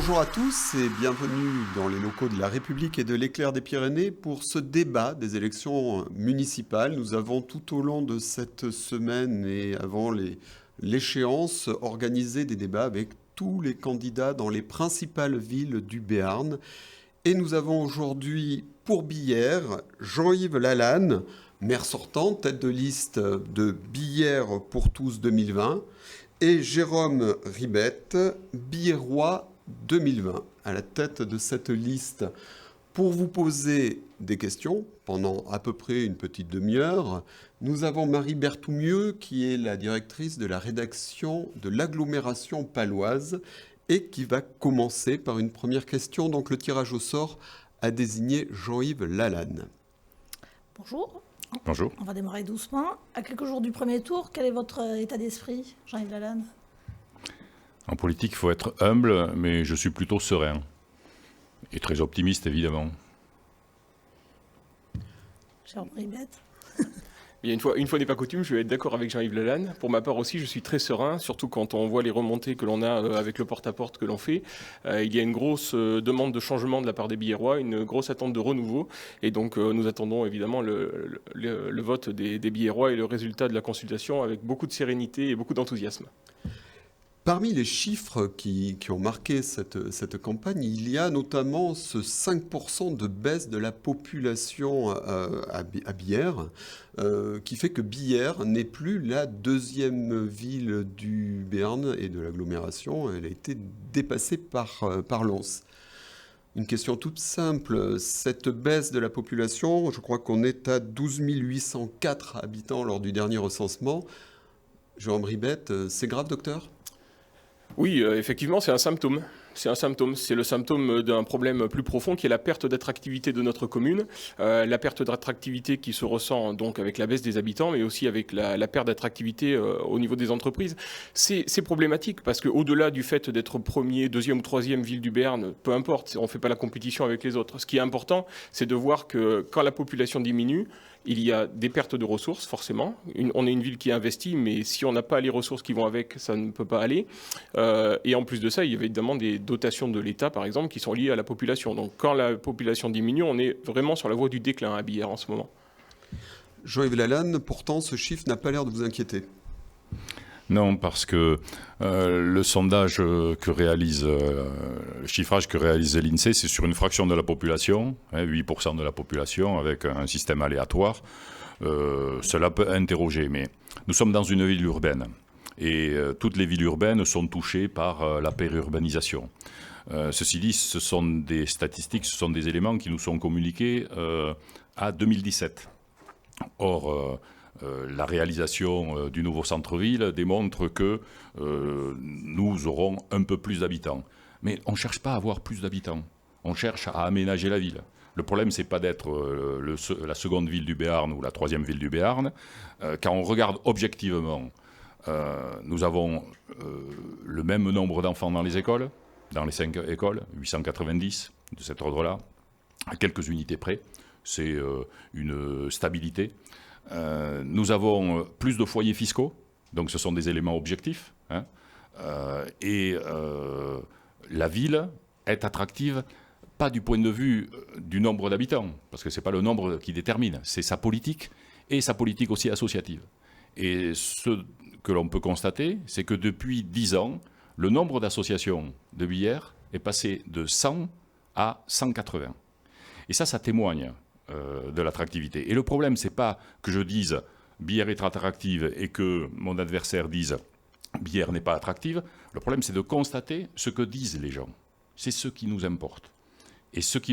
Bonjour à tous et bienvenue dans les locaux de la République et de l'Éclair des Pyrénées pour ce débat des élections municipales. Nous avons tout au long de cette semaine et avant l'échéance organisé des débats avec tous les candidats dans les principales villes du Béarn. Et nous avons aujourd'hui pour Billère Jean-Yves Lalanne, maire sortant, tête de liste de Billère pour tous 2020, et Jérôme Ribette, Billérois 2020, à la tête de cette liste. Pour vous poser des questions pendant à peu près une petite demi-heure, nous avons Marie Berthoumieux, qui est la directrice de la rédaction de l'agglomération paloise et qui va commencer par une première question. Donc le tirage au sort a désigné Jean-Yves Lalanne. Bonjour. Bonjour. On va démarrer doucement. À quelques jours du premier tour, quel est votre état d'esprit, Jean-Yves Lalanne ? En politique, il faut être humble, mais je suis plutôt serein. Et très optimiste, évidemment. Jérôme Ribette. Bien, une fois n'est pas coutume, je vais être d'accord avec Jean-Yves Lalanne. Pour ma part aussi, je suis très serein, surtout quand on voit les remontées que l'on a avec le porte-à-porte que l'on fait. Il y a une grosse demande de changement de la part des Billérois, une grosse attente de renouveau. Et donc, nous attendons évidemment le vote des Billérois et le résultat de la consultation avec beaucoup de sérénité et beaucoup d'enthousiasme. Parmi les chiffres qui ont marqué cette campagne, il y a notamment ce 5% de baisse de la population à Billère, qui fait que Billère n'est plus la deuxième ville du Béarn et de l'agglomération. Elle a été dépassée par Lens. Une question toute simple, cette baisse de la population, je crois qu'on est à 12 804 habitants lors du dernier recensement. Jérôme Ribette, c'est grave, docteur ? Oui, effectivement, c'est un symptôme. C'est le symptôme d'un problème plus profond qui est la perte d'attractivité de notre commune. La perte d'attractivité qui se ressent donc avec la baisse des habitants, mais aussi avec la perte d'attractivité au niveau des entreprises. C'est problématique parce qu'au-delà du fait d'être première, deuxième ou troisième ville du Béarn, peu importe, on ne fait pas la compétition avec les autres. Ce qui est important, c'est de voir que quand la population diminue, il y a des pertes de ressources, forcément. On est une ville qui investit, mais si on n'a pas les ressources qui vont avec, ça ne peut pas aller. Et en plus de ça, il y a évidemment des dotations de l'État, par exemple, qui sont liées à la population. Donc quand la population diminue, on est vraiment sur la voie du déclin à Billère en ce moment. Jean-Yves Lalanne, pourtant, ce chiffre n'a pas l'air de vous inquiéter. Non, parce que le sondage que réalise, le chiffrage que réalise l'INSEE, c'est sur une fraction de la population, 8% de la population, avec un système aléatoire. Cela peut interroger, mais nous sommes dans une ville urbaine. Et toutes les villes urbaines sont touchées par la périurbanisation. Ceci dit, ce sont des statistiques, ce sont des éléments qui nous sont communiqués à 2017. Or, la réalisation du nouveau centre-ville démontre que nous aurons un peu plus d'habitants. Mais on ne cherche pas à avoir plus d'habitants, on cherche à aménager la ville. Le problème, ce n'est pas d'être la seconde ville du Béarn ou la troisième ville du Béarn. Quand on regarde objectivement, nous avons le même nombre d'enfants dans les écoles, dans les 5 écoles, 890 de cet ordre-là, à quelques unités près. C'est une stabilité. Nous avons plus de foyers fiscaux, donc ce sont des éléments objectifs. Et la ville est attractive, pas du point de vue du nombre d'habitants, parce que ce n'est pas le nombre qui détermine, c'est sa politique, et sa politique aussi associative. Et ce que l'on peut constater, c'est que depuis 10 ans, le nombre d'associations de Billère est passé de 100 à 180. Et ça témoigne de l'attractivité. Et le problème, ce n'est pas que je dise Billère est attractive et que mon adversaire dise Billère n'est pas attractive. Le problème, c'est de constater ce que disent les gens. C'est ce qui nous importe. Et ce que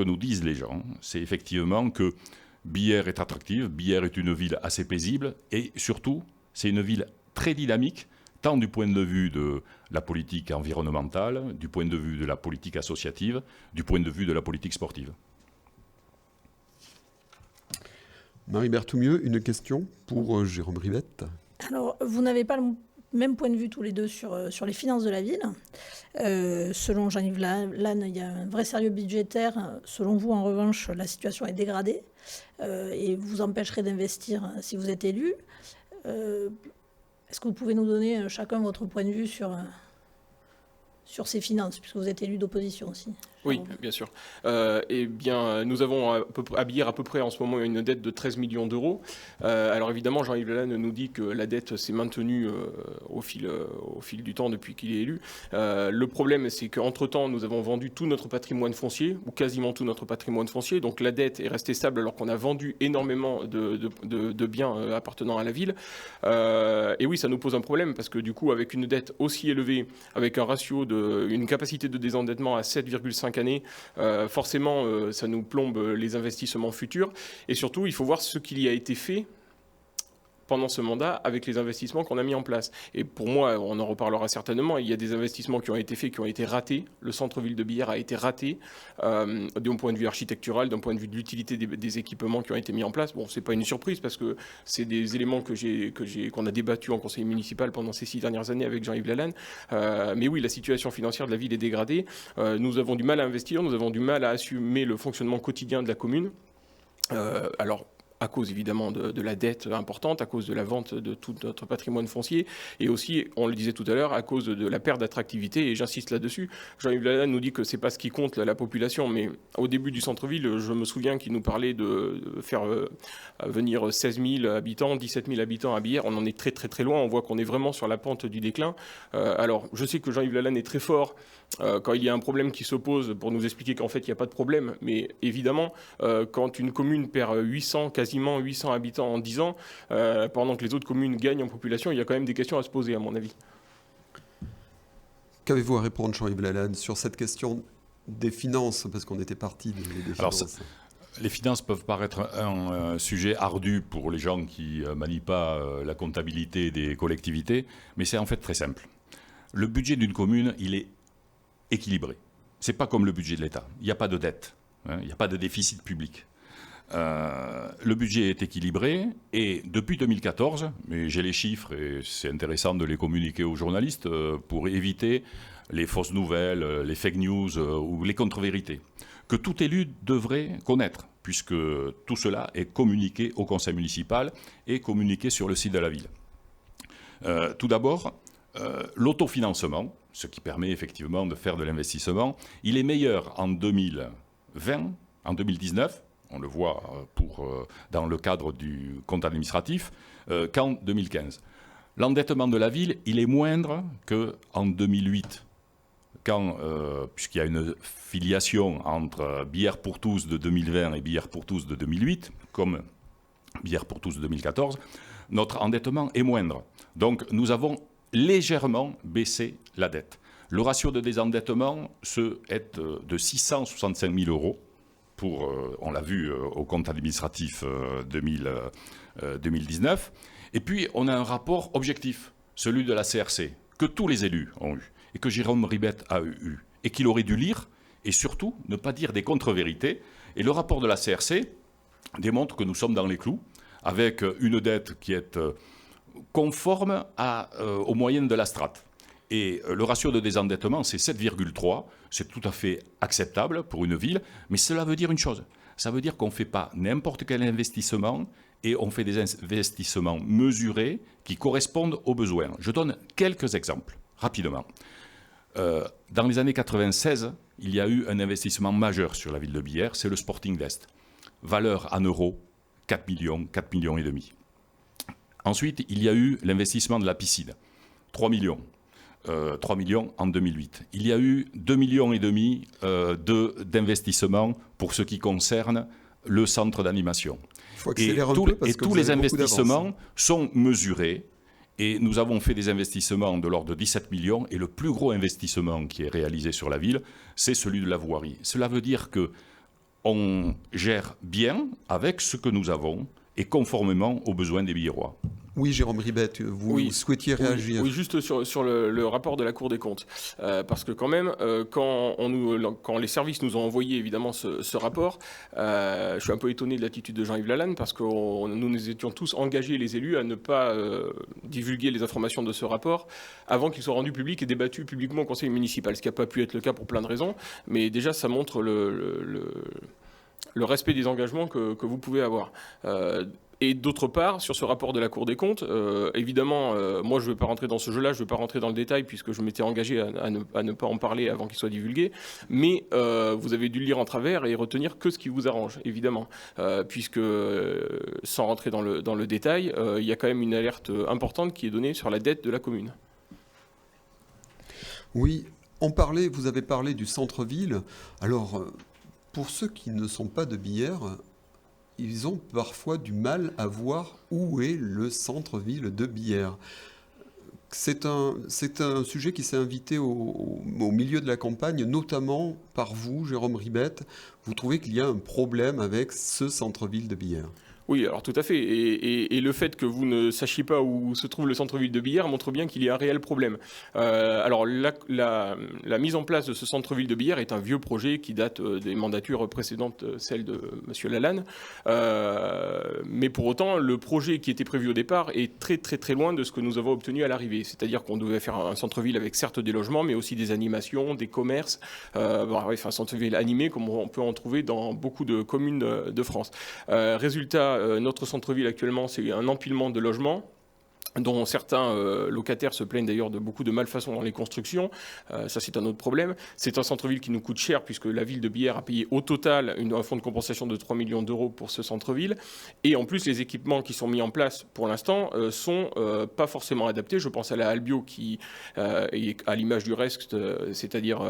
nous disent les gens, c'est effectivement que Billère est attractive, Billère est une ville assez paisible et surtout, c'est une ville très dynamique, tant du point de vue de la politique environnementale, du point de vue de la politique associative, du point de vue de la politique sportive. Marie Berthoumieux, une question pour Jérôme Ribette. Alors, vous n'avez pas le même point de vue tous les deux sur les finances de la ville. Selon Jean-Yves Lalanne, il y a un vrai sérieux budgétaire. Selon vous, en revanche, la situation est dégradée et vous empêcherez d'investir si vous êtes élu. Est-ce que vous pouvez nous donner chacun votre point de vue sur sur ces finances, puisque vous êtes élu d'opposition aussi. Oui, bien sûr. Eh bien, nous avons à Bière à peu près en ce moment une dette de 13 millions d'euros. Alors évidemment, Jean-Yves Lalanne nous dit que la dette s'est maintenue au fil du temps depuis qu'il est élu. Le problème, c'est qu'entre-temps, nous avons vendu tout notre patrimoine foncier, ou quasiment tout notre patrimoine foncier. Donc la dette est restée stable alors qu'on a vendu énormément de biens appartenant à la ville. Et oui, ça nous pose un problème parce que du coup, avec une dette aussi élevée, avec un ratio une capacité de désendettement à 7,5 années, forcément, ça nous plombe les investissements futurs. Et surtout, il faut voir ce qu'il y a été fait pendant ce mandat avec les investissements qu'on a mis en place. Et pour moi, on en reparlera certainement, il y a des investissements qui ont été faits, qui ont été ratés. Le centre-ville de Bière a été raté d'un point de vue architectural, d'un point de vue de l'utilité des équipements qui ont été mis en place. Bon, c'est pas une surprise parce que c'est des éléments qu'on a débattu en conseil municipal pendant ces 6 dernières années avec Jean-Yves Lalanne. Mais oui, la situation financière de la ville est dégradée. Nous avons du mal à investir, nous avons du mal à assumer le fonctionnement quotidien de la commune. Alors, à cause évidemment de la dette importante, à cause de la vente de tout notre patrimoine foncier, et aussi, on le disait tout à l'heure, à cause de la perte d'attractivité, et j'insiste là-dessus. Jean-Yves Lalanne nous dit que c'est pas ce qui compte, la population, mais au début du centre-ville, je me souviens qu'il nous parlait de faire venir 16 000 habitants, 17 000 habitants à Bière. On en est très très très loin, on voit qu'on est vraiment sur la pente du déclin. Alors, je sais que Jean-Yves Lalanne est très fort quand il y a un problème qui s'oppose pour nous expliquer qu'en fait il n'y a pas de problème, mais évidemment quand une commune perd quasiment 800 habitants en 10 ans, pendant que les autres communes gagnent en population, il y a quand même des questions à se poser à mon avis. Qu'avez-vous à répondre, Jean-Yves Lalanne, sur cette question des finances, parce qu'on était parti des finances? Les finances peuvent paraître un sujet ardu pour les gens qui ne manient pas la comptabilité des collectivités, mais c'est en fait très simple. Le budget d'une commune, il est équilibré. Ce n'est pas comme le budget de l'État. Il n'y a pas de dette, il n'y a pas de déficit public. Le budget est équilibré et depuis 2014, mais j'ai les chiffres et c'est intéressant de les communiquer aux journalistes pour éviter les fausses nouvelles, les fake news ou les contre-vérités, que tout élu devrait connaître, puisque tout cela est communiqué au conseil municipal et communiqué sur le site de la ville. Tout d'abord, l'autofinancement, ce qui permet effectivement de faire de l'investissement, il est meilleur en 2020, en 2019, on le voit dans le cadre du compte administratif, qu'en 2015. L'endettement de la ville, il est moindre qu'en 2008, puisqu'il y a une filiation entre Bière pour tous de 2020 et Bière pour tous de 2008, comme Bière pour tous de 2014, notre endettement est moindre. Donc nous avons légèrement baissé la dette. Le ratio de désendettement est de 665 000 euros, on l'a vu au compte administratif 2019. Et puis, on a un rapport objectif, celui de la CRC, que tous les élus ont eu, et que Jérôme Ribet a eu, et qu'il aurait dû lire, et surtout ne pas dire des contre-vérités. Et le rapport de la CRC démontre que nous sommes dans les clous, avec une dette qui est conforme aux moyennes de la strate. Et le ratio de désendettement, c'est 7,3. C'est tout à fait acceptable pour une ville, mais cela veut dire une chose. Ça veut dire qu'on ne fait pas n'importe quel investissement et on fait des investissements mesurés qui correspondent aux besoins. Je donne quelques exemples, rapidement. Dans les années 96, il y a eu un investissement majeur sur la ville de Bière, c'est le Sporting d'Est. Valeur en euros, 4 millions et demi. Ensuite, il y a eu l'investissement de la piscine, 3 millions. 3 millions en 2008. Il y a eu 2,5 millions d'investissements pour ce qui concerne le centre d'animation. Et tous les investissements sont mesurés. Et nous avons fait des investissements de l'ordre de 17 millions. Et le plus gros investissement qui est réalisé sur la ville, c'est celui de la voirie. Cela veut dire qu'on gère bien avec ce que nous avons et conformément aux besoins des Biérois. Oui, Jérôme Ribet, vous souhaitiez réagir. Oui, juste sur le rapport de la Cour des comptes. Parce que quand même, quand les services nous ont envoyé évidemment ce rapport, je suis un peu étonné de l'attitude de Jean-Yves Lalanne parce que nous étions tous engagés, les élus, à ne pas divulguer les informations de ce rapport avant qu'il soit rendu public et débattu publiquement au conseil municipal, ce qui n'a pas pu être le cas pour plein de raisons. Mais déjà, ça montre le respect des engagements que vous pouvez avoir. Et d'autre part, sur ce rapport de la Cour des comptes, évidemment, moi je ne vais pas rentrer dans ce jeu-là, je ne vais pas rentrer dans le détail puisque je m'étais engagé à ne pas en parler avant qu'il soit divulgué, mais vous avez dû le lire en travers et retenir que ce qui vous arrange, évidemment, puisque sans rentrer dans le détail, il y a quand même une alerte importante qui est donnée sur la dette de la commune. Oui, vous avez parlé du centre-ville. Alors, pour ceux qui ne sont pas de Billère, ils ont parfois du mal à voir où est le centre-ville de Billère. C'est un sujet qui s'est invité au milieu de la campagne, notamment par vous, Jérôme Ribette. Vous trouvez qu'il y a un problème avec ce centre-ville de Billère ? Oui, alors tout à fait. Et le fait que vous ne sachiez pas où se trouve le centre-ville de Billère montre bien qu'il y a un réel problème. Alors la mise en place de ce centre-ville de Billère est un vieux projet qui date des mandatures précédentes, celle de M. Lalanne. Mais pour autant, le projet qui était prévu au départ est très très très loin de ce que nous avons obtenu à l'arrivée. C'est-à-dire qu'on devait faire un centre-ville avec certes des logements, mais aussi des animations, des commerces. Bref, un centre-ville animé comme on peut en trouver dans beaucoup de communes de France. Résultat, notre centre-ville actuellement, c'est un empilement de logements dont certains locataires se plaignent d'ailleurs de beaucoup de malfaçons dans les constructions. Ça, c'est un autre problème. C'est un centre-ville qui nous coûte cher puisque la ville de Billère a payé au total un fonds de compensation de 3 millions d'euros pour ce centre-ville. Et en plus, les équipements qui sont mis en place pour l'instant sont pas forcément adaptés. Je pense à la Albio qui est à l'image du reste, c'est-à-dire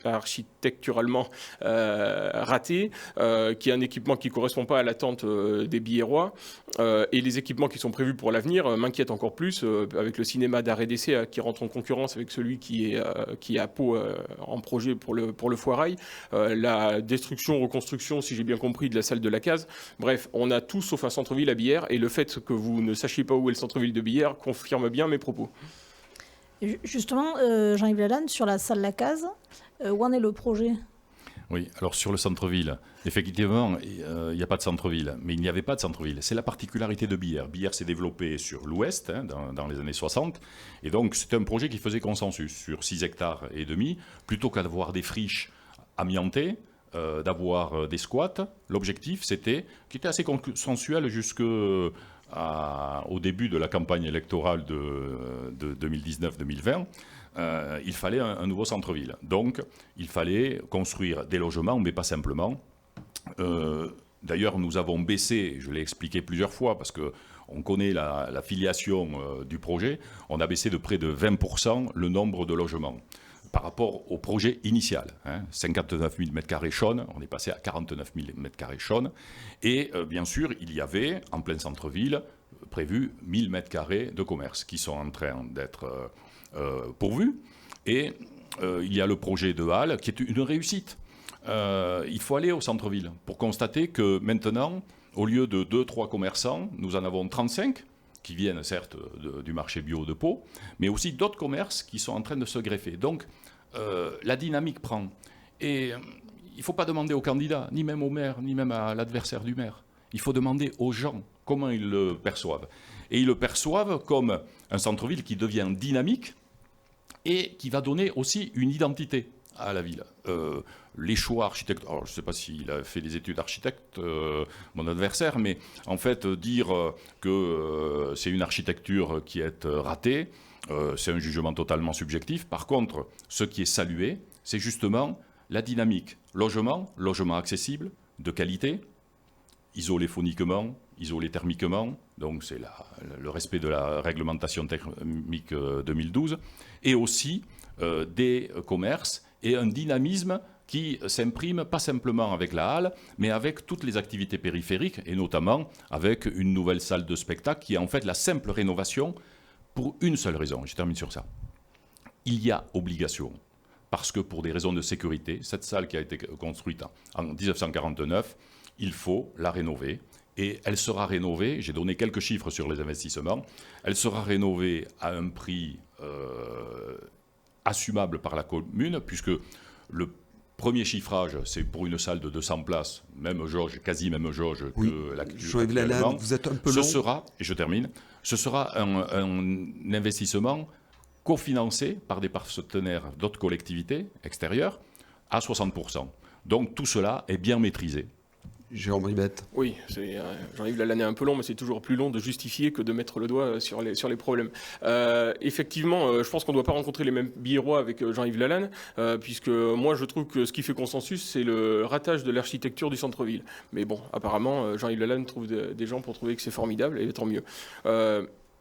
architecturalement raté, qui est un équipement qui ne correspond pas à l'attente des Billérois. Et les équipements qui sont prévus pour l'avenir m'inquiètent encore plus avec le cinéma d'arrêt d'essai qui rentre en concurrence avec celui qui est à Pau en projet pour le Foirail, la destruction, reconstruction, si j'ai bien compris, de la salle de la Case. Bref, on a tout sauf un centre-ville à Billère et le fait que vous ne sachiez pas où est le centre-ville de Billère confirme bien mes propos. Justement, Jean-Yves Lalanne, sur la salle La Case, où en est le projet ? Oui, alors sur le centre-ville, effectivement, il n'y a pas de centre-ville, mais il n'y avait pas de centre-ville. C'est la particularité de Billère. Billère s'est développée sur l'ouest, dans les années 60, et donc c'était un projet qui faisait consensus sur 6 hectares et demi, plutôt qu'à d'avoir des friches amiantées, d'avoir des squats. L'objectif, qui était assez consensuel jusqu'au début de la campagne électorale de 2019-2020, il fallait un nouveau centre-ville. Donc, il fallait construire des logements, mais pas simplement. D'ailleurs, nous avons baissé, je l'ai expliqué plusieurs fois, parce qu'on connaît la filiation du projet, on a baissé de près de 20% le nombre de logements par rapport au projet initial. 59 000 m² Chaune, on est passé à 49 000 m² Chaune. Et bien sûr, il y avait, en plein centre-ville, prévu 1000 m² de commerce qui sont en train d'être pourvus. Et il y a le projet de Halle qui est une réussite. Il faut aller au centre-ville pour constater que maintenant, au lieu de 2-3 commerçants, nous en avons 35 qui viennent certes du marché bio de Pau, mais aussi d'autres commerces qui sont en train de se greffer. Donc la dynamique prend. Et il ne faut pas demander aux candidats, ni même au maire, ni même à l'adversaire du maire. Il faut demander aux gens comment ils le perçoivent. Et ils le perçoivent comme un centre-ville qui devient dynamique et qui va donner aussi une identité à la ville. Les choix architectes, alors je ne sais pas s'il a fait des études d'architecte, mon adversaire, mais en fait dire que c'est une architecture qui est ratée, c'est un jugement totalement subjectif. Par contre, ce qui est salué, c'est justement la dynamique. Logement accessible, de qualité, isolé phoniquement, isolé thermiquement, donc c'est le respect de la réglementation thermique 2012, et aussi des commerces et un dynamisme qui s'imprime pas simplement avec la halle, mais avec toutes les activités périphériques, et notamment avec une nouvelle salle de spectacle qui est en fait la simple rénovation pour une seule raison. Je termine sur ça. Il y a obligation, parce que pour des raisons de sécurité, cette salle qui a été construite en 1949, il faut la rénover. Et elle sera rénovée, j'ai donné quelques chiffres sur les investissements, elle sera rénovée à un prix assumable par la commune, puisque le premier chiffrage, c'est pour une salle de 200 places, même jauge, quasi même jauge que la Jean-Yves Lalanne, vous êtes un peu long. Ce sera, et je termine, ce sera un investissement cofinancé par des partenaires d'autres collectivités extérieures à 60%. Donc tout cela est bien maîtrisé. Jérôme Ribette. Oui, Jean-Yves Lalanne est un peu long, mais c'est toujours plus long de justifier que de mettre le doigt sur les problèmes. Effectivement, je pense qu'on ne doit pas rencontrer les mêmes biais-rois avec Jean-Yves Lalanne, puisque moi je trouve que ce qui fait consensus, c'est le ratage de l'architecture du centre-ville. Mais bon, apparemment, Jean-Yves Lalanne trouve des gens pour trouver que c'est formidable, et tant mieux.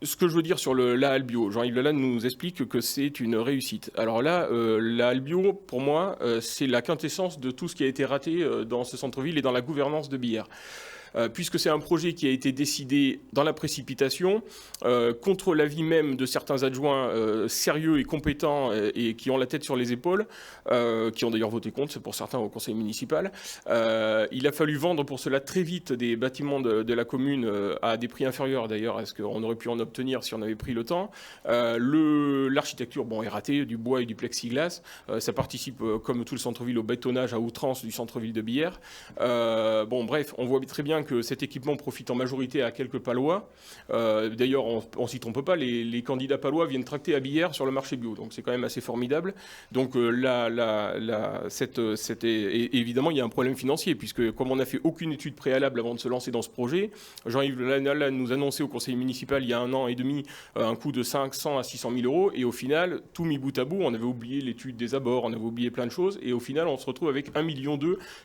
Ce que je veux dire sur la halle bio, Jean-Yves Lalanne nous explique que c'est une réussite. Alors là, la halle bio, pour moi, c'est la quintessence de tout ce qui a été raté dans ce centre-ville et dans la gouvernance de Billère. Puisque c'est un projet qui a été décidé dans la précipitation, contre l'avis même de certains adjoints sérieux et compétents et qui ont la tête sur les épaules, qui ont d'ailleurs voté contre, c'est pour certains au conseil municipal. Il a fallu vendre pour cela très vite des bâtiments de la commune à des prix inférieurs d'ailleurs à ce qu'on aurait pu en obtenir si on avait pris le temps. L'architecture est ratée, du bois et du plexiglas. Ça participe, comme tout le centre-ville, au bétonnage à outrance du centre-ville de Billère. Bref, on voit très bien que cet équipement profite en majorité à quelques Palois. D'ailleurs, on s'y trompe pas, les candidats Palois viennent tracter à Billère sur le marché bio. Donc c'est quand même assez formidable. Donc évidemment, il y a un problème financier, puisque comme on n'a fait aucune étude préalable avant de se lancer dans ce projet, Jean-Yves Lalanne nous annonçait au conseil municipal il y a 1 an et demi un coût de 500 à 600 000 euros. Et au final, tout mis bout à bout, on avait oublié l'étude des abords, on avait oublié plein de choses. Et au final, on se retrouve avec 1,2 million,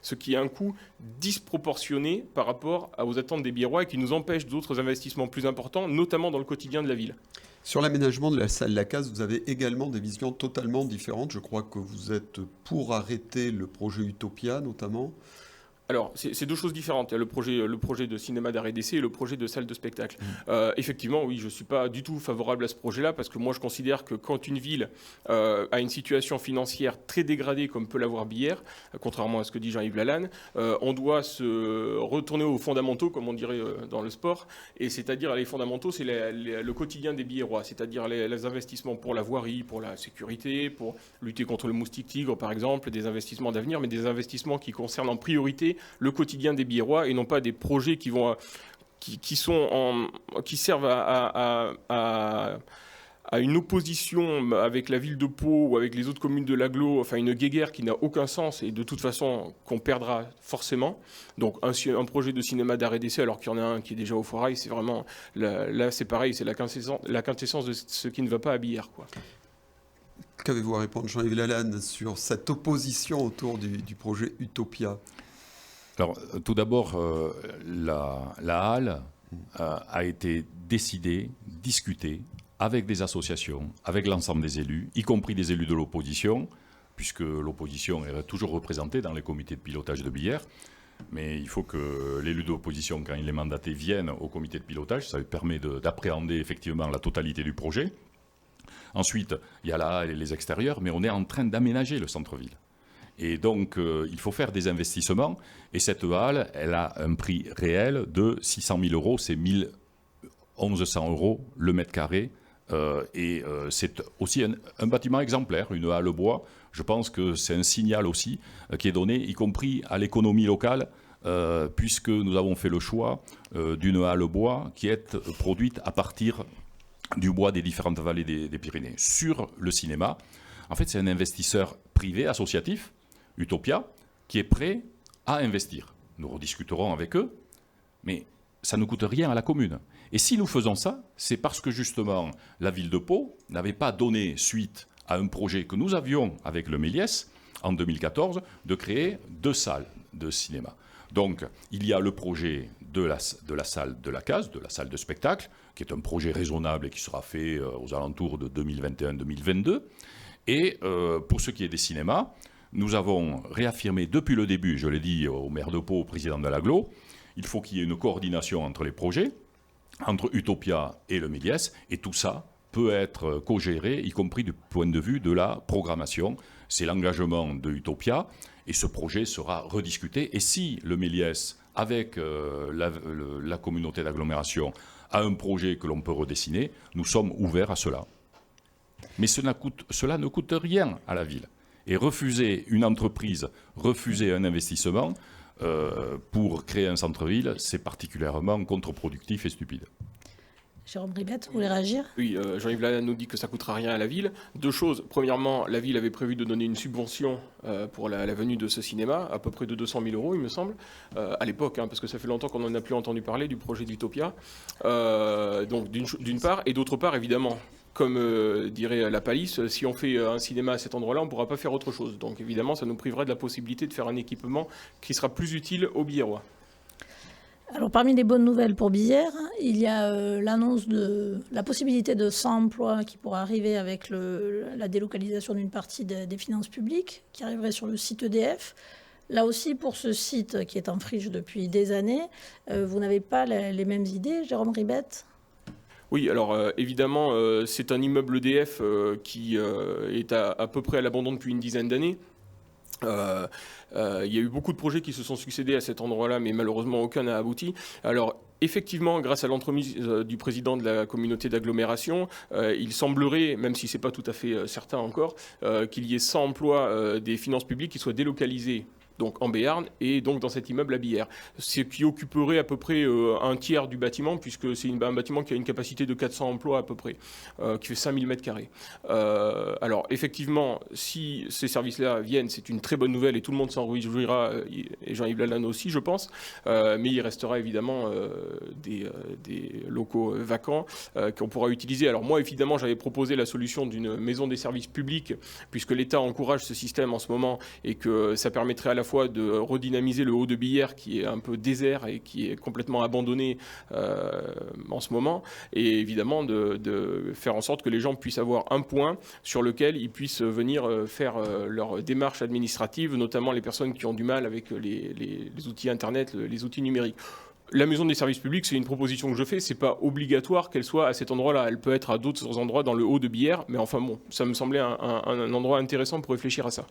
ce qui est un coût disproportionné par rapport aux attentes des Biérois et qui nous empêche d'autres investissements plus importants, notamment dans le quotidien de la ville. Sur l'aménagement de la salle Lacaze, vous avez également des visions totalement différentes. Je crois que vous êtes pour arrêter le projet Utopia, notamment. Alors, c'est deux choses différentes. Il y a le projet de cinéma d'arrêt d'essai et le projet de salle de spectacle. Effectivement, oui, je ne suis pas du tout favorable à ce projet-là parce que moi, je considère que quand une ville a une situation financière très dégradée comme peut l'avoir Billère, contrairement à ce que dit Jean-Yves Lalanne, on doit se retourner aux fondamentaux, comme on dirait dans le sport. Et c'est-à-dire, les fondamentaux, c'est le quotidien des Billérois, c'est-à-dire les investissements pour la voirie, pour la sécurité, pour lutter contre le moustique tigre, par exemple, des investissements d'avenir, mais des investissements qui concernent en priorité le quotidien des Biérois et non pas des projets qui servent à une opposition avec la ville de Pau ou avec les autres communes de l'agglo, enfin une guéguerre qui n'a aucun sens et de toute façon qu'on perdra forcément. Donc un projet de cinéma d'arrêt d'essai alors qu'il y en a un qui est déjà au Foirail, c'est vraiment, là c'est pareil, c'est la quintessence de ce qui ne va pas à Billère, quoi. Qu'avez-vous à répondre, Jean-Yves Lalanne, sur cette opposition autour du projet Utopia ? Alors, tout d'abord, la halle a été décidée, discutée avec des associations, avec l'ensemble des élus, y compris des élus de l'opposition, puisque l'opposition est toujours représentée dans les comités de pilotage de Billère. Mais il faut que l'élu de l'opposition, quand il est mandaté, vienne au comité de pilotage. Ça lui permet d'appréhender effectivement la totalité du projet. Ensuite, il y a la halle et les extérieurs, mais on est en train d'aménager le centre-ville. Et donc, il faut faire des investissements. Et cette halle, elle a un prix réel de 600 000 euros. C'est 1 1100 euros le mètre carré. C'est aussi un bâtiment exemplaire, une halle bois. Je pense que c'est un signal aussi qui est donné, y compris à l'économie locale, puisque nous avons fait le choix d'une halle bois qui est produite à partir du bois des différentes vallées des Pyrénées. Sur le cinéma, en fait, c'est un investisseur privé, associatif, Utopia, qui est prêt à investir. Nous rediscuterons avec eux, mais ça ne coûte rien à la commune. Et si nous faisons ça, c'est parce que justement, la ville de Pau n'avait pas donné suite à un projet que nous avions avec le Méliès, en 2014, de créer 2 salles de cinéma. Donc, il y a le projet de la salle de Lacaze, de la salle de spectacle, qui est un projet raisonnable et qui sera fait aux alentours de 2021-2022. Et pour ce qui est des cinémas, nous avons réaffirmé depuis le début, je l'ai dit au maire de Pau, au président de l'agglo, il faut qu'il y ait une coordination entre les projets, entre Utopia et le Méliès, et tout ça peut être co-géré, y compris du point de vue de la programmation. C'est l'engagement de Utopia, et ce projet sera rediscuté. Et si le Méliès, avec la communauté d'agglomération, a un projet que l'on peut redessiner, nous sommes ouverts à cela. Mais cela ne coûte rien à la ville. Et refuser une entreprise, refuser un investissement pour créer un centre-ville, c'est particulièrement contre-productif et stupide. Jérôme Ribette, vous voulez réagir? Oui, Jean-Yves Lalanne nous dit que ça ne coûtera rien à la ville. Deux choses. Premièrement, la ville avait prévu de donner une subvention pour la venue de ce cinéma, à peu près de 200 000 €, il me semble, à l'époque, parce que ça fait longtemps qu'on n'en a plus entendu parler du projet d'Utopia. Donc d'une part, et d'autre part, évidemment, comme dirait la Palisse, si on fait un cinéma à cet endroit-là, on ne pourra pas faire autre chose. Donc évidemment, ça nous privera de la possibilité de faire un équipement qui sera plus utile aux Billèrois. Alors, parmi les bonnes nouvelles pour Billère, il y a l'annonce de la possibilité de 100 emplois qui pourra arriver avec la délocalisation d'une partie des finances publiques, qui arriverait sur le site EDF. Là aussi, pour ce site qui est en friche depuis des années, vous n'avez pas les mêmes idées, Jérôme Ribette? Oui, alors évidemment, c'est un immeuble EDF qui est à peu près à l'abandon depuis une dizaine d'années. Il y a eu beaucoup de projets qui se sont succédés à cet endroit-là, mais malheureusement aucun n'a abouti. Alors effectivement, grâce à l'entremise du président de la communauté d'agglomération, il semblerait, même si ce n'est pas tout à fait certain encore, qu'il y ait 100 emplois des finances publiques qui soient délocalisés donc en Béarn et donc dans cet immeuble à Billère. Ce qui occuperait à peu près un tiers du bâtiment, puisque c'est un bâtiment qui a une capacité de 400 emplois à peu près, qui fait 5000 m². Alors effectivement, si ces services-là viennent, c'est une très bonne nouvelle et tout le monde s'en réjouira, et Jean-Yves Lalanne aussi, je pense, mais il restera évidemment des locaux vacants qu'on pourra utiliser. Alors moi, évidemment, j'avais proposé la solution d'une maison des services publics, puisque l'État encourage ce système en ce moment et que ça permettrait à la fois de redynamiser le haut de Billère qui est un peu désert et qui est complètement abandonné en ce moment, et évidemment de faire en sorte que les gens puissent avoir un point sur lequel ils puissent venir faire leur démarche administrative, notamment les personnes qui ont du mal avec les outils Internet, les outils numériques. La maison des services publics, c'est une proposition que je fais. C'est pas obligatoire qu'elle soit à cet endroit-là. Elle peut être à d'autres endroits dans le haut de Billère, mais enfin bon, ça me semblait un endroit intéressant pour réfléchir à ça.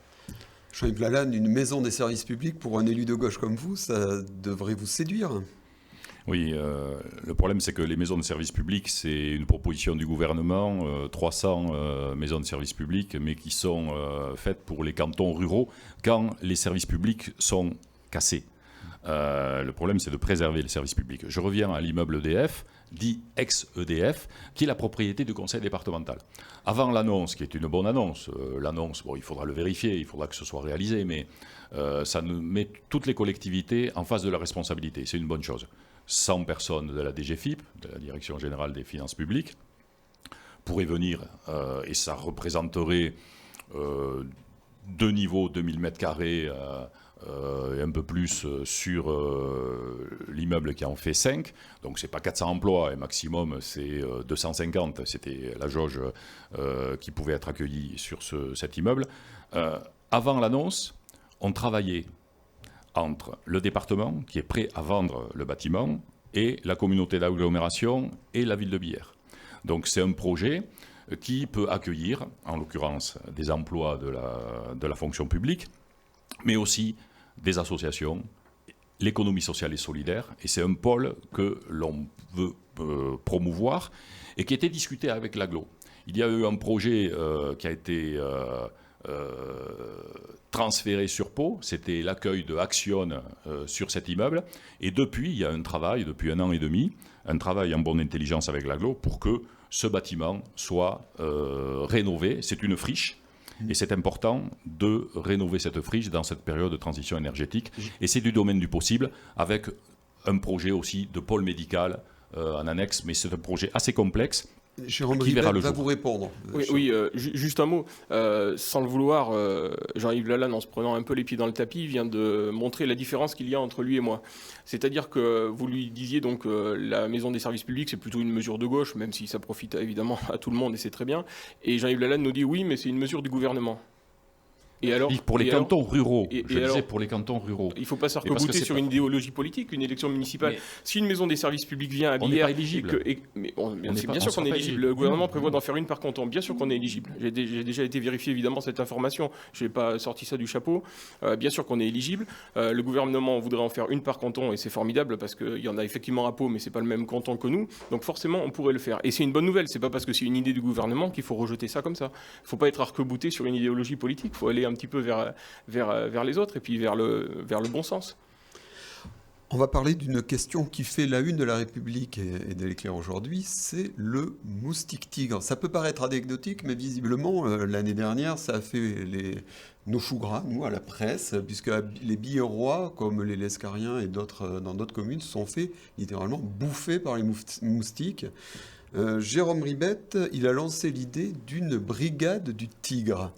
Jean-Yves Lalanne, une maison des services publics pour un élu de gauche comme vous, ça devrait vous séduire. Oui, le problème c'est que les maisons de services publics, c'est une proposition du gouvernement, 300 maisons de services publics, mais qui sont faites pour les cantons ruraux quand les services publics sont cassés. Le problème, c'est de préserver les services publics. Je reviens à l'immeuble EDF, dit ex-EDF, qui est la propriété du conseil départemental. Avant l'annonce, qui est une bonne annonce, l'annonce, bon, il faudra le vérifier, il faudra que ce soit réalisé, mais ça nous met toutes les collectivités en face de la responsabilité. C'est une bonne chose. 100 personnes de la DGFiP, de la Direction Générale des Finances Publiques, pourraient venir, et ça représenterait 2 niveaux, 2000 m², et un peu plus sur l'immeuble qui en fait 5. Donc c'est pas 400 emplois, et maximum c'est 250. C'était la jauge qui pouvait être accueillie sur cet immeuble. Avant l'annonce, on travaillait entre le département, qui est prêt à vendre le bâtiment, et la communauté d'agglomération et la ville de Billère. Donc c'est un projet qui peut accueillir, en l'occurrence, des emplois de la fonction publique, mais aussi des associations, l'économie sociale et solidaire, et c'est un pôle que l'on veut promouvoir et qui était discuté avec l'Aglo. Il y a eu un projet qui a été transféré sur Pau, c'était l'accueil de Action sur cet immeuble, et depuis, il y a un travail, depuis 1 an et demi, un travail en bonne intelligence avec l'Aglo pour que ce bâtiment soit rénové. C'est une friche. Et c'est important de rénover cette friche dans cette période de transition énergétique. Et c'est du domaine du possible, avec un projet aussi de pôle médical en annexe. Mais c'est un projet assez complexe. Jérôme Ribette va vous répondre. Oui, juste un mot. Sans le vouloir, Jean-Yves Lalanne, en se prenant un peu les pieds dans le tapis, vient de montrer la différence qu'il y a entre lui et moi. C'est-à-dire que vous lui disiez donc la maison des services publics, c'est plutôt une mesure de gauche, même si ça profite évidemment à tout le monde et c'est très bien. Et Jean-Yves Lalanne nous dit oui, mais c'est une mesure du gouvernement. Et alors, pour les cantons ruraux, pour les cantons ruraux. Il ne faut pas s'arc-bouter sur une idéologie politique, une élection municipale. Mais si une maison des services publics vient à Billère... On n'est pas éligible. Bien sûr qu'on est éligible. Le gouvernement prévoit d'en faire une par canton. Bien sûr qu'on est éligible. J'ai déjà été vérifié évidemment cette information. Je n'ai pas sorti ça du chapeau. Bien sûr qu'on est éligible. Le gouvernement voudrait en faire une par canton et c'est formidable parce qu'il y en a effectivement à Pau, mais ce n'est pas le même canton que nous. Donc forcément, on pourrait le faire. Et c'est une bonne nouvelle. Ce n'est pas parce que c'est une idée du gouvernement qu'il faut rejeter ça comme ça. Il ne faut pas être arc-bouté sur une idéologie politique. Il faut aller un petit peu vers les autres et puis vers le bon sens. On va parler d'une question qui fait la une de la République et de l'Éclair aujourd'hui, c'est le moustique tigre. Ça peut paraître anecdotique, mais visiblement, l'année dernière, ça a fait nos choux gras, nous, à la presse, puisque les Billerois, comme les Lescariens et d'autres dans d'autres communes, se sont fait littéralement bouffer par les moustiques. Jérôme Ribette, il a lancé l'idée d'une brigade du tigre.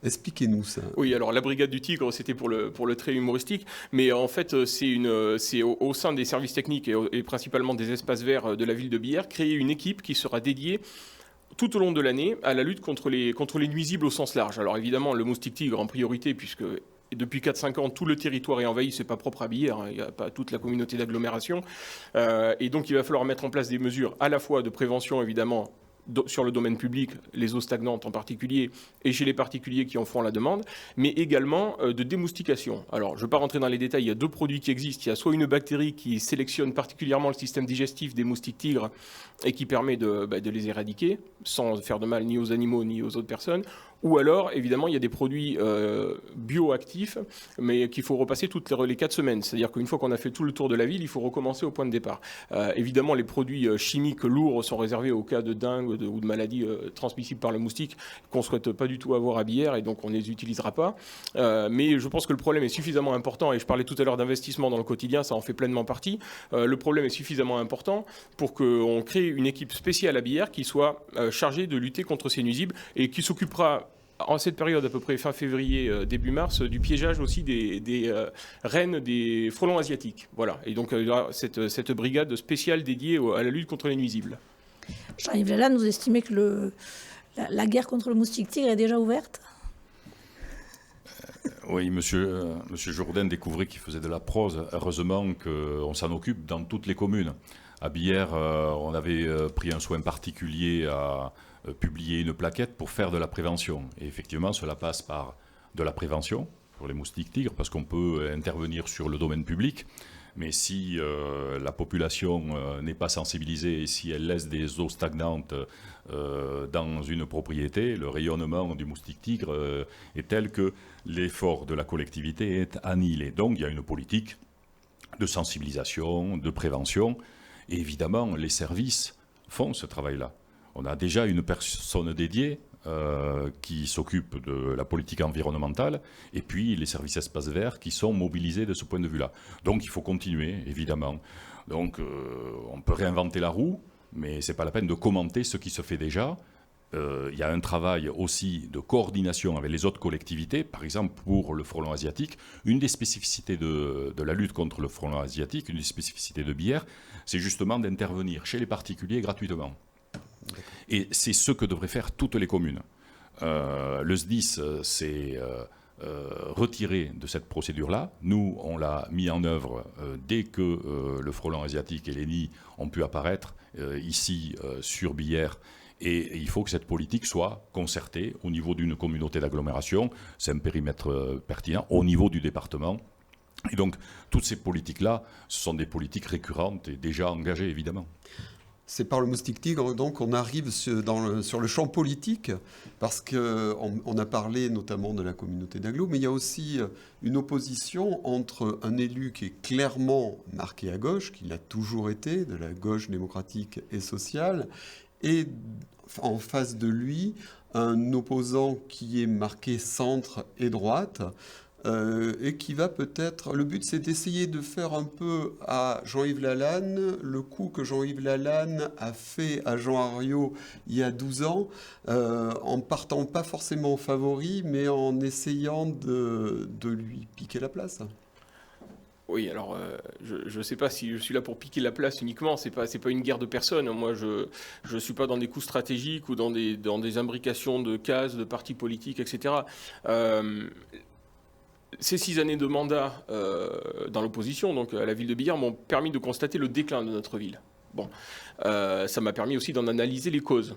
Expliquez-nous ça. Oui, alors la brigade du tigre, c'était pour le trait humoristique, mais en fait, c'est au sein des services techniques et principalement des espaces verts de la ville de Billère, créer une équipe qui sera dédiée tout au long de l'année à la lutte contre les nuisibles au sens large. Alors évidemment, le moustique tigre en priorité, puisque depuis 4-5 ans, tout le territoire est envahi, c'est pas propre à Billère, il n'y a pas toute la communauté d'agglomération. Et donc il va falloir mettre en place des mesures à la fois de prévention, évidemment, sur le domaine public, les eaux stagnantes en particulier, et chez les particuliers qui en font la demande, mais également de démoustication. Alors, je ne vais pas rentrer dans les détails, il y a 2 produits qui existent. Il y a soit une bactérie qui sélectionne particulièrement le système digestif des moustiques tigres et qui permet de les éradiquer, sans faire de mal ni aux animaux ni aux autres personnes, ou alors, évidemment, il y a des produits bioactifs, mais qu'il faut repasser toutes les 4 semaines. C'est-à-dire qu'une fois qu'on a fait tout le tour de la ville, il faut recommencer au point de départ. Évidemment, les produits chimiques lourds sont réservés au cas de dengue ou de maladies transmissibles par le moustique qu'on ne souhaite pas du tout avoir à Billère, et donc on ne les utilisera pas. Mais je pense que le problème est suffisamment important, et je parlais tout à l'heure d'investissement dans le quotidien, ça en fait pleinement partie. Le problème est suffisamment important pour qu'on crée une équipe spéciale à Billère qui soit chargée de lutter contre ces nuisibles et qui s'occupera en cette période, à peu près fin février, début mars, du piégeage aussi des rennes des frelons asiatiques. Voilà. Et donc, il y aura cette brigade spéciale dédiée à la lutte contre les nuisibles. Jean-Yves Lalanne, vous estimez que la guerre contre le moustique tigre est déjà ouverte ? Oui, monsieur Jourdain découvrait qu'il faisait de la prose. Heureusement qu'on s'en occupe dans toutes les communes. À Billère, on avait pris un soin particulier à publier une plaquette pour faire de la prévention. Et effectivement, cela passe par de la prévention pour les moustiques tigres, parce qu'on peut intervenir sur le domaine public. Mais si la population n'est pas sensibilisée et si elle laisse des eaux stagnantes dans une propriété, le rayonnement du moustique tigre est tel que l'effort de la collectivité est annihilé. Donc il y a une politique de sensibilisation, de prévention. Et évidemment, les services font ce travail-là. On a déjà une personne dédiée qui s'occupe de la politique environnementale, et puis les services espaces verts qui sont mobilisés de ce point de vue-là. Donc il faut continuer, évidemment. Donc on peut réinventer la roue, mais ce n'est pas la peine de commenter ce qui se fait déjà. Il y a un travail aussi de coordination avec les autres collectivités. Par exemple, pour le frelon asiatique, une des spécificités de la lutte contre le frelon asiatique, une des spécificités de Billère, c'est justement d'intervenir chez les particuliers gratuitement. Et c'est ce que devraient faire toutes les communes. Le SDIS s'est retiré de cette procédure-là. Nous, on l'a mis en œuvre dès que le frelon asiatique et les nids ont pu apparaître ici sur Billère. Et il faut que cette politique soit concertée au niveau d'une communauté d'agglomération. C'est un périmètre pertinent au niveau du département. Et donc, toutes ces politiques-là, ce sont des politiques récurrentes et déjà engagées, évidemment. C'est par le moustique tigre, donc, on arrive sur le champ politique, parce qu'on a parlé notamment de la communauté d'agglo, mais il y a aussi une opposition entre un élu qui est clairement marqué à gauche, qui l'a toujours été, de la gauche démocratique et sociale, et en face de lui, un opposant qui est marqué centre et droite, et qui va peut-être... Le but, c'est d'essayer de faire un peu à Jean-Yves Lalanne le coup que Jean-Yves Lalanne a fait à Jean Arriot il y a 12 ans, en partant pas forcément favori, mais en essayant de lui piquer la place. Oui, alors je ne sais pas si je suis là pour piquer la place uniquement, c'est pas une guerre de personnes. Moi, je ne suis pas dans des coups stratégiques ou dans des imbrications de cases, de partis politiques, etc. Ces 6 années de mandat dans l'opposition, donc à la ville de Billère, m'ont permis de constater le déclin de notre ville. Bon, ça m'a permis aussi d'en analyser les causes.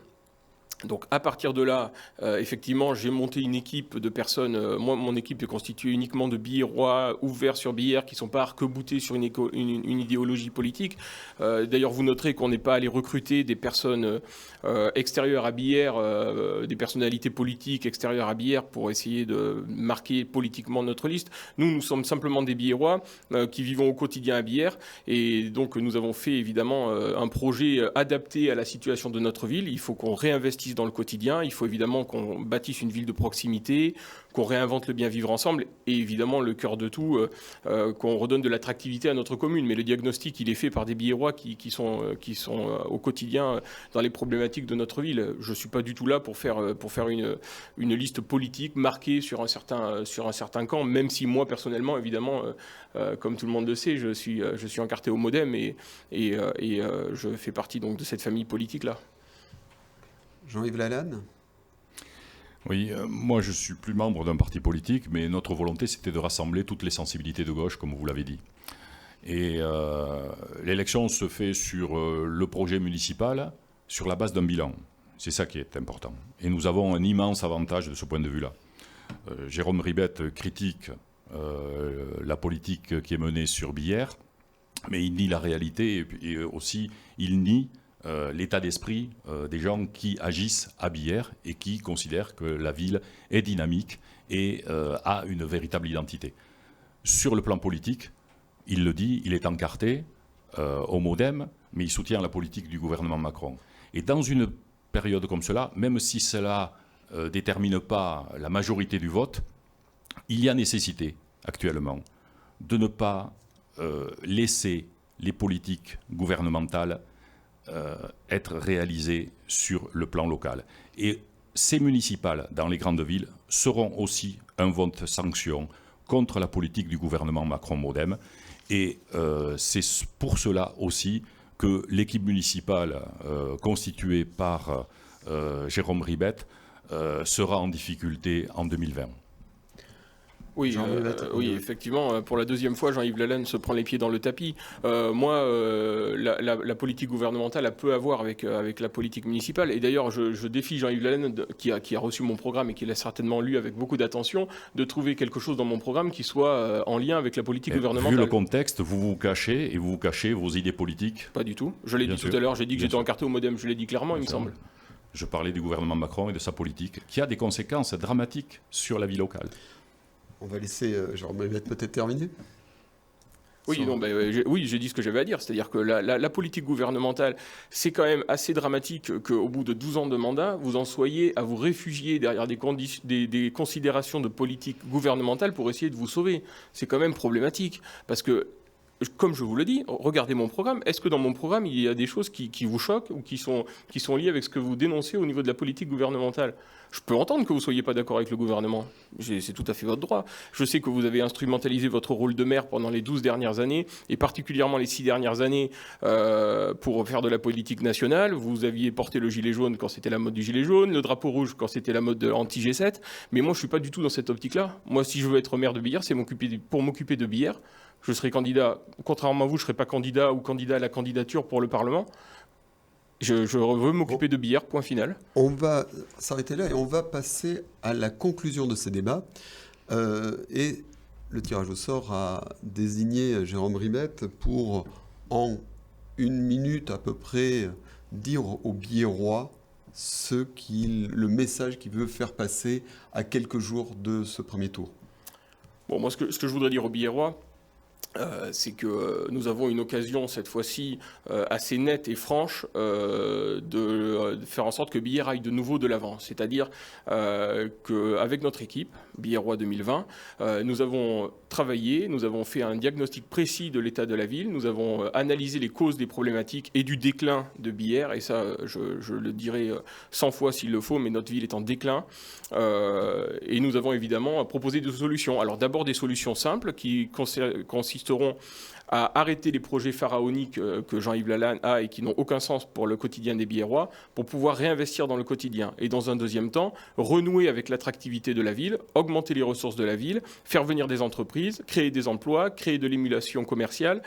Donc à partir de là, effectivement, j'ai monté une équipe de personnes. Moi, mon équipe est constituée uniquement de biérois ouverts sur Billère qui ne sont pas arc-boutés sur une idéologie politique. D'ailleurs, vous noterez qu'on n'est pas allé recruter des personnes extérieures à Billère, des personnalités politiques extérieures à Billère pour essayer de marquer politiquement notre liste. Nous sommes simplement des biérois qui vivons au quotidien à Billère. Et donc, nous avons fait évidemment un projet adapté à la situation de notre ville. Il faut qu'on réinvestisse dans le quotidien, il faut évidemment qu'on bâtisse une ville de proximité, qu'on réinvente le bien vivre ensemble et évidemment le cœur de tout, qu'on redonne de l'attractivité à notre commune. Mais le diagnostic, il est fait par des biérois qui sont au quotidien dans les problématiques de notre ville. Je ne suis pas du tout là pour faire une liste politique marquée sur un certain camp, même si moi personnellement, évidemment, comme tout le monde le sait, je suis encarté au MoDem et je fais partie donc de cette famille politique-là. Jean-Yves Lalanne ? Oui, moi je suis plus membre d'un parti politique, mais notre volonté c'était de rassembler toutes les sensibilités de gauche, comme vous l'avez dit. Et l'élection se fait sur le projet municipal, sur la base d'un bilan. C'est ça qui est important. Et nous avons un immense avantage de ce point de vue-là. Jérôme Ribette critique la politique qui est menée sur Billère, mais il nie la réalité et aussi il nie l'état d'esprit des gens qui agissent à Billère et qui considèrent que la ville est dynamique et a une véritable identité. Sur le plan politique, il le dit, il est encarté au MoDem, mais il soutient la politique du gouvernement Macron. Et dans une période comme cela, même si cela ne détermine pas la majorité du vote, il y a nécessité actuellement de ne pas laisser les politiques gouvernementales être réalisées sur le plan local. Et ces municipales dans les grandes villes seront aussi un vote sanction contre la politique du gouvernement Macron-MoDem. Et c'est pour cela aussi que l'équipe municipale constituée par Jérôme Ribette sera en difficulté en 2020. Oui, effectivement, pour la deuxième fois, Jean-Yves Lalanne se prend les pieds dans le tapis. La politique gouvernementale a peu à voir avec la politique municipale. Et d'ailleurs, je défie Jean-Yves Lalanne, qui a reçu mon programme et qui l'a certainement lu avec beaucoup d'attention, de trouver quelque chose dans mon programme qui soit en lien avec la politique gouvernementale. Vu le contexte, vous cachez vos idées politiques. Pas du tout. Je l'ai dit tout à l'heure, j'ai dit que j'étais encarté au MoDem. Je l'ai dit clairement, il me semble. Je parlais du gouvernement Macron et de sa politique, qui a des conséquences dramatiques sur la vie locale. On va laisser Jérôme Ribette peut-être terminer. Oui, j'ai dit ce que j'avais à dire. C'est-à-dire que la politique gouvernementale, c'est quand même assez dramatique qu'au bout de 12 ans de mandat, vous en soyez à vous réfugier derrière des considérations de politique gouvernementale pour essayer de vous sauver. C'est quand même problématique. Parce que, comme je vous le dis, regardez mon programme. Est-ce que dans mon programme, il y a des choses qui vous choquent ou qui sont liées avec ce que vous dénoncez au niveau de la politique gouvernementale ? Je peux entendre que vous ne soyez pas d'accord avec le gouvernement. C'est tout à fait votre droit. Je sais que vous avez instrumentalisé votre rôle de maire pendant les 12 dernières années, et particulièrement les 6 dernières années, pour faire de la politique nationale. Vous aviez porté le gilet jaune quand c'était la mode du gilet jaune, le drapeau rouge quand c'était la mode anti-G7. Mais moi, je ne suis pas du tout dans cette optique-là. Moi, si je veux être maire de Billère, c'est pour m'occuper de Billère. Je serai candidat, contrairement à vous, je ne serai pas candidat ou candidat à la candidature pour le Parlement. Je veux m'occuper de Billère, point final. On va s'arrêter là et on va passer à la conclusion de ces débats. Et le tirage au sort a désigné Jérôme Ribette pour, en 1 minute à peu près, dire aux Billérois le message qu'il veut faire passer à quelques jours de ce premier tour. Bon, moi, ce que je voudrais dire aux Billérois, c'est que nous avons une occasion cette fois-ci assez nette et franche de faire en sorte que Billère aille de nouveau de l'avant. C'est-à-dire qu'avec notre équipe, Billérois 2020, nous avons travaillé, nous avons fait un diagnostic précis de l'état de la ville, nous avons analysé les causes des problématiques et du déclin de Billère, et ça je le dirai 100 fois s'il le faut, mais notre ville est en déclin, et nous avons évidemment proposé des solutions. Alors d'abord des solutions simples qui consisteront à arrêter les projets pharaoniques que Jean-Yves Lalanne a et qui n'ont aucun sens pour le quotidien des Billérois, pour pouvoir réinvestir dans le quotidien. Et dans un deuxième temps, renouer avec l'attractivité de la ville, augmenter les ressources de la ville, faire venir des entreprises, créer des emplois, créer de l'émulation commerciale.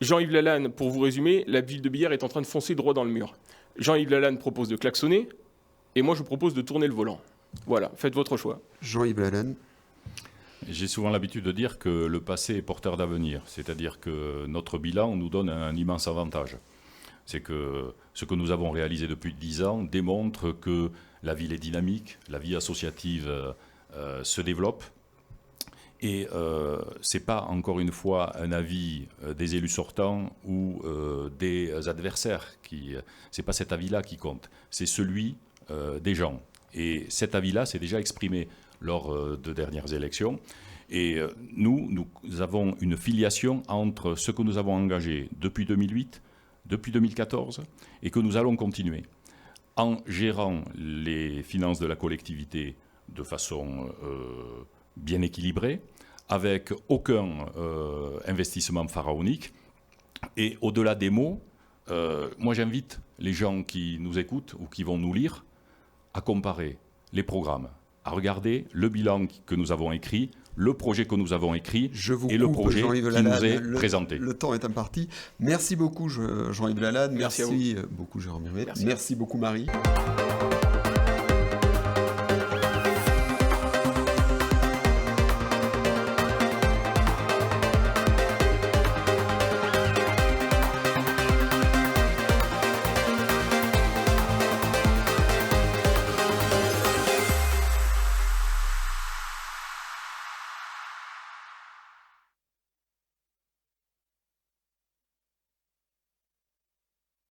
Jean-Yves Lalanne, pour vous résumer, la ville de Billère est en train de foncer droit dans le mur. Jean-Yves Lalanne propose de klaxonner. et moi je vous propose de tourner le volant. Voilà, faites votre choix. Jean-Yves Lalanne. J'ai souvent l'habitude de dire que le passé est porteur d'avenir, c'est-à-dire que notre bilan nous donne un immense avantage. C'est que ce que nous avons réalisé depuis 10 ans démontre que la ville est dynamique, la vie associative se développe. Et ce n'est pas, encore une fois, un avis des élus sortants ou des adversaires. Ce n'est pas cet avis-là qui compte, c'est celui des gens. Et cet avis-là s'est déjà exprimé lors de dernières élections. Et nous avons une filiation entre ce que nous avons engagé depuis 2008, depuis 2014, et que nous allons continuer en gérant les finances de la collectivité de façon bien équilibrée, avec aucun investissement pharaonique. Et au-delà des mots, moi j'invite les gens qui nous écoutent ou qui vont nous lire à comparer les programmes, à regarder le bilan que nous avons écrit, le projet que nous avons écrit et le projet qui nous est présenté. Le temps est imparti. Merci beaucoup Jean-Yves Lalanne. Merci beaucoup Jérôme Hermé. Merci beaucoup Marie.